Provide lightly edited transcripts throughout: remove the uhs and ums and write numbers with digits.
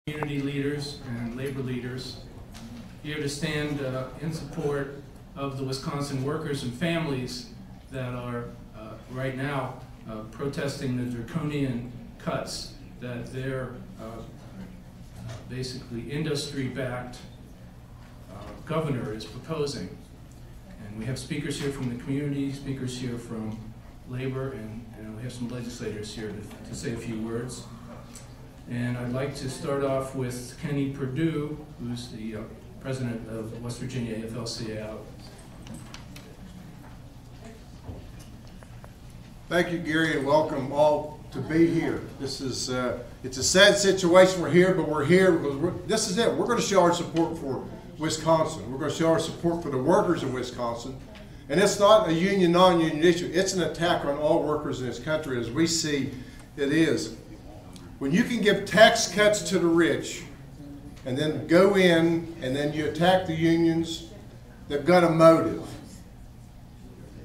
Community leaders and labor leaders here to stand in support of the Wisconsin workers and families that are right now protesting the draconian cuts that their basically industry-backed governor is proposing. And we have speakers here from the community, speakers here from labor, and we have some legislators here to say a few words. And I'd like to start off with Kenny Perdue, who's the president of West Virginia AFL-CIO. Thank you, Gary, and welcome all to be here. This is it's a sad situation we're here, but we're here because this is it. We're going to show our support for Wisconsin. We're going to show our support for the workers in Wisconsin. And it's not a union, non-union issue. It's an attack on all workers in this country, as we see it is. When you can give tax cuts to the rich and then go in and then you attack the unions, they've got a motive.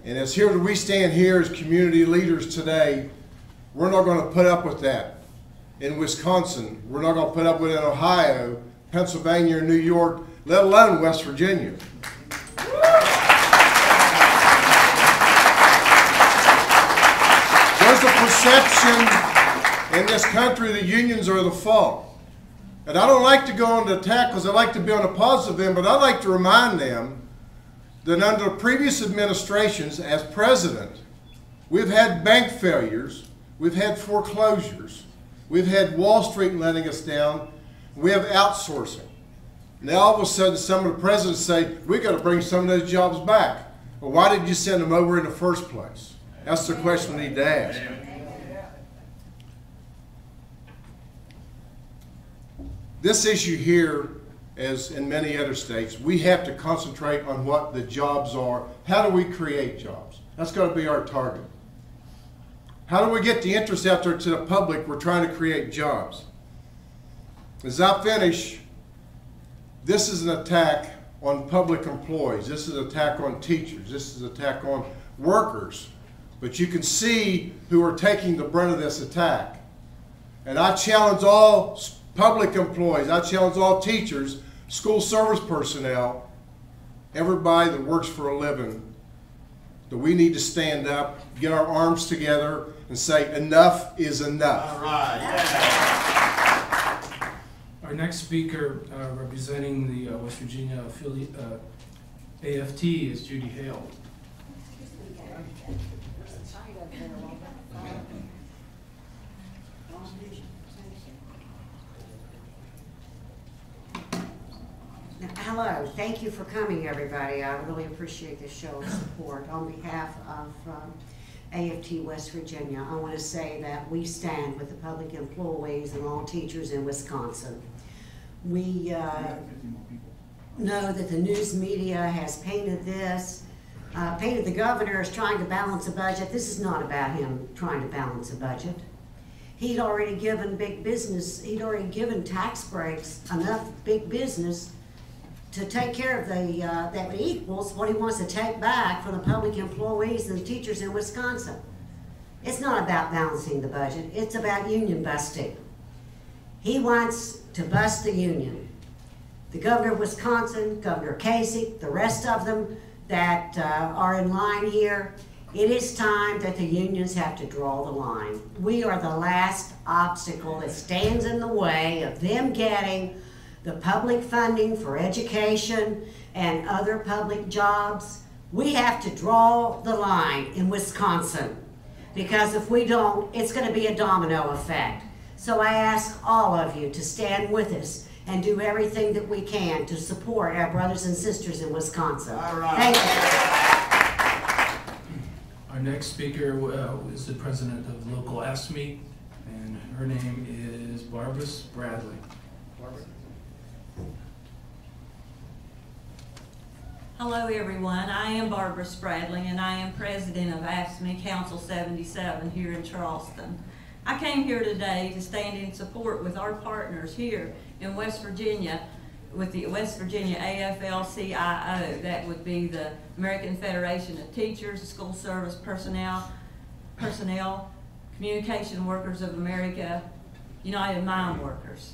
And as here we stand here as community leaders today, we're not going to put up with that in Wisconsin. We're not going to put up with it in Ohio, Pennsylvania, or New York, let alone West Virginia. There's a perception in this country the unions are the fault. And I don't like to go on the attack because I like to be on the positive end, but I like to remind them that under previous administrations as president, we've had bank failures, we've had foreclosures, we've had Wall Street letting us down, we have outsourcing. Now all of a sudden some of the presidents say, we got to bring some of those jobs back. Well, why did you send them over in the first place? That's the question we need to ask. This issue here, as in many other states, we have to concentrate on what the jobs are. How do we create jobs? That's got to be our target. How do we get the interest out there to the public? We're trying to create jobs. As I finish, this is an attack on public employees. This is an attack on teachers. This is an attack on workers. But you can see who are taking the brunt of this attack. And I challenge all public employees, I challenge all teachers, school service personnel, everybody that works for a living, that we need to stand up, get our arms together, and say enough is enough. All right. Our next speaker representing the West Virginia affiliate AFT is Judy Hale. Hello, thank you for coming, everybody. I really appreciate this show of support. On behalf of AFT West Virginia, I want to say that we stand with the public employees and all teachers in Wisconsin. We know that the news media has painted the governor as trying to balance a budget. This is not about him trying to balance a budget. He'd already given big business, he'd already given tax breaks, enough big business to take care of that equals what he wants to take back from the public employees and the teachers in Wisconsin. It's not about balancing the budget, it's about union busting. He wants to bust the union. The governor of Wisconsin, Governor Kasich, the rest of them that are in line here, it is time that the unions have to draw the line. We are the last obstacle that stands in the way of them getting the public funding for education and other public jobs. We have to draw the line in Wisconsin, because if we don't, it's going to be a domino effect. So I ask all of you to stand with us and do everything that we can to support our brothers and sisters in Wisconsin. All right. Thank you. Our next speaker is the president of local AFSCME, and her name is Barb Bradley. Barbara. Hello everyone, I am Barbara Spradling and I am president of AFSCME Council 77 here in Charleston. I came here today to stand in support with our partners here in West Virginia with the West Virginia AFL-CIO. That would be the American Federation of Teachers, School Service Personnel, Communication Workers of America, United Mine Workers.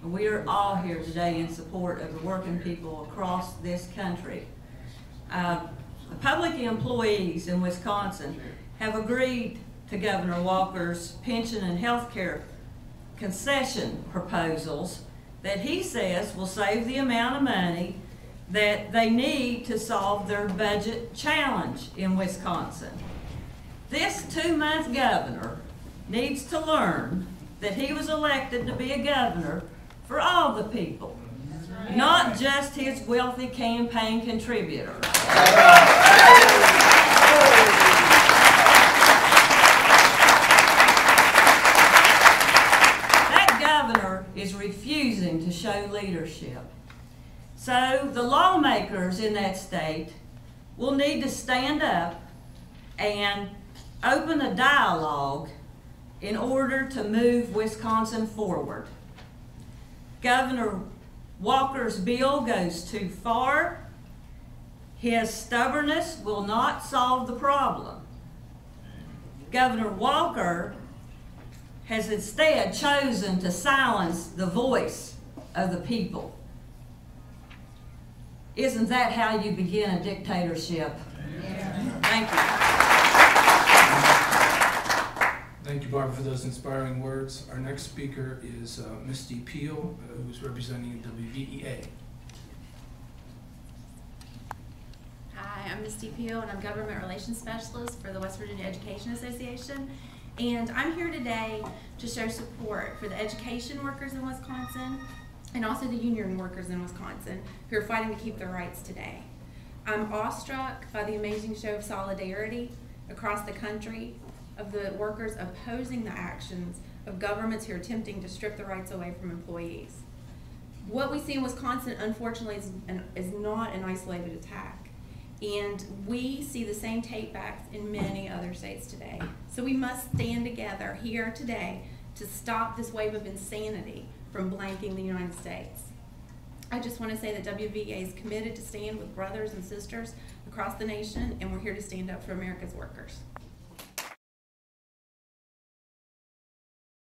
And we are all here today in support of the working people across this country. The public employees in Wisconsin have agreed to Governor Walker's pension and health care concession proposals that he says will save the amount of money that they need to solve their budget challenge in Wisconsin. This 2-month governor needs to learn that he was elected to be a governor for all the people, not just his wealthy campaign contributors. That governor is refusing to show leadership. So the lawmakers in that state will need to stand up and open a dialogue in order to move Wisconsin forward. Governor Walker's bill goes too far. His stubbornness will not solve the problem. Governor Walker has instead chosen to silence the voice of the people. Isn't that how you begin a dictatorship? Yeah. Thank you. Thank you, Barb, for those inspiring words. Our next speaker is Misty Peel, who's representing WVEA. Hi, I'm Misty Peel, and I'm Government Relations Specialist for the West Virginia Education Association. And I'm here today to show support for the education workers in Wisconsin and also the union workers in Wisconsin who are fighting to keep their rights today. I'm awestruck by the amazing show of solidarity across the country of the workers opposing the actions of governments who are attempting to strip the rights away from employees. What we see in Wisconsin, unfortunately, is not an isolated attack. And we see the same take-backs in many other states today. So we must stand together here today to stop this wave of insanity from blanking the United States. I just want to say that WVA is committed to stand with brothers and sisters across the nation, and we're here to stand up for America's workers.